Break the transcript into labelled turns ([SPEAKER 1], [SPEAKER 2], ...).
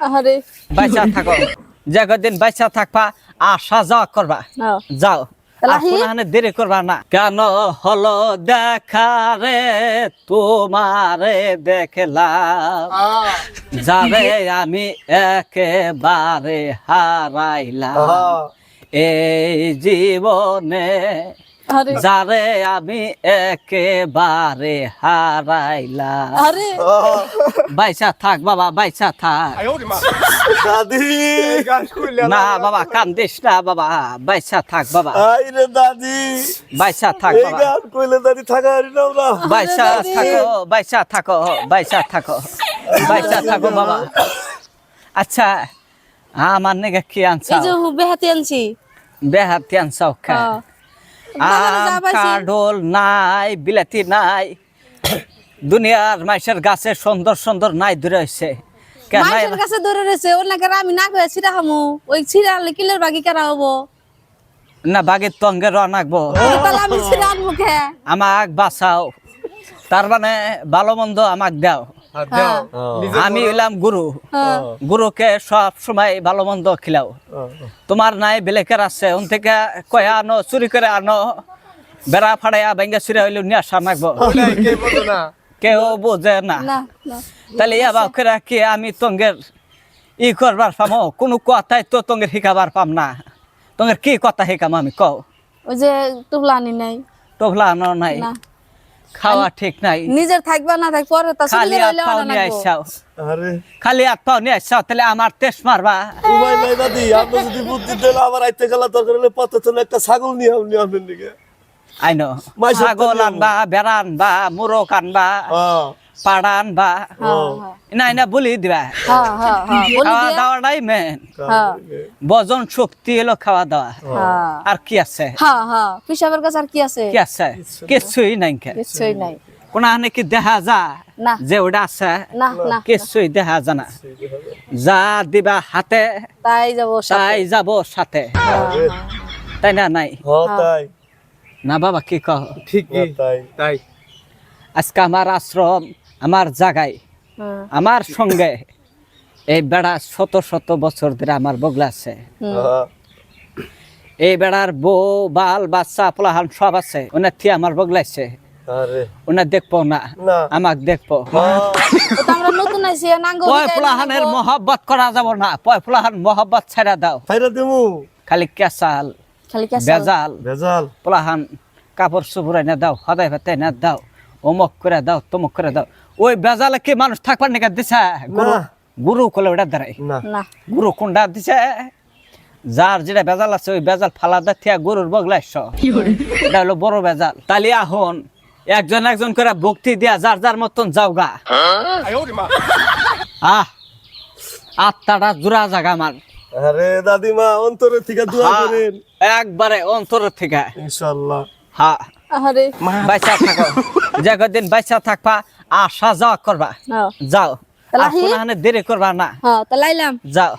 [SPEAKER 1] আরে
[SPEAKER 2] বাইচা থাকো যে কদিন বাইচা থাকবা আসা যাওয়া করবা যাও আপনার দেরি করবা না কেন হলো দেখা রে তোমারে দেখলাম যাবে আমি একেবারে হারাইলাম এই জীবনে যারে আমি একেবারে হারাইলাম বাইচা থাক বাবা বাইচা থাক
[SPEAKER 3] দাদি
[SPEAKER 2] না বাবা কান্দিস না বাবা বাইচা থাক বাবা
[SPEAKER 3] আইরে দাদি
[SPEAKER 2] বাইচা থাক
[SPEAKER 3] এই
[SPEAKER 2] বাবা
[SPEAKER 3] গান কইলে দাদি থাকা হারি না আমরা
[SPEAKER 2] বাইচা থাকো বাইচা থাকো বাইচা থাকো বাইচা থাকো বাবা আচ্ছা আমার নেগে কি আনছা
[SPEAKER 1] এই যে বেহাতি আনছি
[SPEAKER 2] বেহাতি আনছাও খা কাডল নাই বিলাতি নাই দুনিয়ার মাইসের গাছে সুন্দর সুন্দর নাই ধরে হইছে কেন
[SPEAKER 1] মাইসের কাছে ধরে রয়েছে ওর নাকি আমি না কয়ে ছিড়া হামু ওই ছিড়া আনলে কিলের বাকি কেরা হবো
[SPEAKER 2] না বাগের তঙ্গে রাখবো
[SPEAKER 1] তাহলে আমি ছিড়া আনবো কে
[SPEAKER 2] আমাক বাঁচাও তার মানে ভালো মন্দ আমাক দাও আমি হইলাম গুরু গুরুকে সব সময় ভালো মন্দ খিলাও তোমার নাই বেলেকের আছে ওন থেকে কয়া আনো চুরি করে আনো বেড়া ফাড়াইয়া ব্যাঙ্গা চুরি হইলে নিয়ে আসা নাকবো কেউ বোঝে না তাহলে ইয়াবা করে কি আমি তঙ্গের ই করবার পামো কোনো কথাই তো তঙ্গের শিখাবার পাম না তঙ্গের কি কথা শিখাম আমি কও
[SPEAKER 1] ওই যে টুবলা আনি নাই
[SPEAKER 2] টোভলা আনো নাই খাওয়া ঠিক নাই
[SPEAKER 1] নিজের থাকবা না থাক পরে তা
[SPEAKER 2] খালি
[SPEAKER 1] চলে
[SPEAKER 2] হাত
[SPEAKER 1] গেলে
[SPEAKER 2] পাও
[SPEAKER 1] অনা
[SPEAKER 2] নিয়ে
[SPEAKER 1] লাগবো
[SPEAKER 2] আইসাও
[SPEAKER 3] আরে
[SPEAKER 2] খালি হাত পাও নিয়ে আইসাও তাহলে আমার তেজ মারবা
[SPEAKER 3] উপায় নাই দাদি আপনি যদি বুদ্ধি দিলে আবার আইতে গেলা দরকার হলে পথে চলে একটা ছাগল নিয়ে আপনি আপনার দিকে
[SPEAKER 2] আইনো
[SPEAKER 3] মাইসের
[SPEAKER 2] ছাগল
[SPEAKER 3] তো
[SPEAKER 2] আনবা বেড়া আনবা মুরগ আনবা
[SPEAKER 3] হ্যাঁ
[SPEAKER 2] পাড়া আনবা না না বলি দিবা খাওয়া দাওয়াটাই মেন বজন শক্তি হলো খাওয়া দাওয়া আর কি আছে
[SPEAKER 1] পিসাবের কাছে আর কি আছে
[SPEAKER 2] কি আছে কিছুই নাই
[SPEAKER 1] কিছুই নাই
[SPEAKER 2] কোন কি দেখা যা
[SPEAKER 1] না
[SPEAKER 2] যে ওটা আছে
[SPEAKER 1] না না
[SPEAKER 2] কিছুই দেখা জানা যা দিবা হাতে
[SPEAKER 1] তাই যাবো
[SPEAKER 2] তাই যাব সাথে তাই না নাই
[SPEAKER 3] তাই
[SPEAKER 2] না বাবা কি কহ
[SPEAKER 3] ঠিকই তাই
[SPEAKER 2] আজকে আমার আশ্রম আমার জায়গায় আমার সঙ্গে এই বেড়া শত শত বছর ধরে আমার বগলা আছে এই বেড়ার বউ বাল বাচ্চা পোলাহান সব আছে ওনার থি আমার বগলাইছে ওনার দেখবো না আমাক দেখবো
[SPEAKER 1] আমরা নতুন আইছি নাঙ্গ
[SPEAKER 2] পয় পোলাহানের মহব্বত করা যাব না পয় পোলাহান মহব্বত ছেড়ে দাও
[SPEAKER 3] ফাইরা দেমু
[SPEAKER 2] খালি কেসাল
[SPEAKER 1] খালি কেসাল
[SPEAKER 2] বেজাল
[SPEAKER 3] ভেজাল
[SPEAKER 2] পোলাহান কাপড় চুপড় এনে দাও সদাই ভাতে এনে দাও অমুক করে দাও তমুক করে দাও ওই বেজালে কি মানুষ থাকবার নাকি দিছে গুরু গুরু কলে ওটা দাঁড়াই
[SPEAKER 1] না
[SPEAKER 2] গুরু কোনটা দিছে যার যেটা বেজাল আছে ওই বেজাল ফালাদা থিয়া গরুর বগলাইছ এটা হলো বড় বেজাল তালি আহন একজন একজন করে ভক্তি দিয়া যার যার মতন যাওগা আত্মাটা জোড়া জাগা আমার
[SPEAKER 3] আরে দাদিমা অন্তরে থেকে দোয়া করেন
[SPEAKER 2] একবারে অন্তর থেকে
[SPEAKER 3] ইনশাআল্লাহ
[SPEAKER 2] হ্যাঁ
[SPEAKER 1] আরে
[SPEAKER 2] বাইচা থাকো যে কদিন বাইচা থাকবা আসা যাওয়া করবা যাও আপনার দেরি করবা না
[SPEAKER 1] তাহলে আইলাম
[SPEAKER 2] যাও